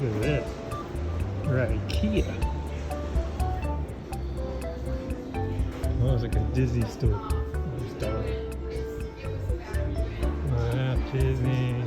Look at this. We're at IKEA. Oh, it's like a Disney store. There's Dog. Ah, Disney.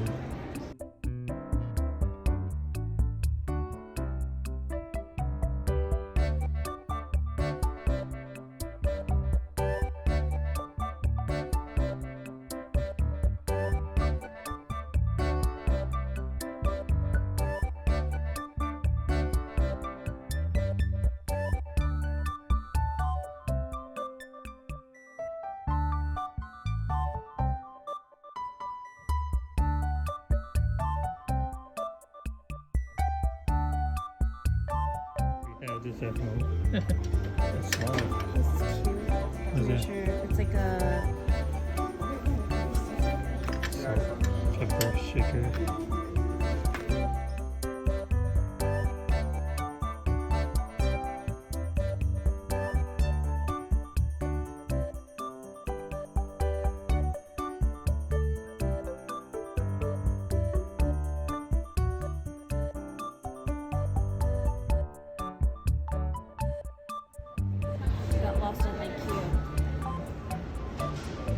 Yeah, this at home. It's small. This is cute. What is that? Sure. It's like a Salt, pepper shaker. got lost in IKEA.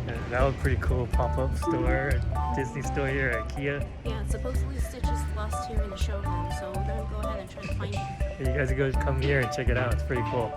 Yeah, that was pretty cool pop-up store, Disney store here at IKEA. Yeah, supposedly Stitch is lost here in the showroom, so we're gonna go ahead and try to find it. You guys go come here and check it out. It's pretty cool.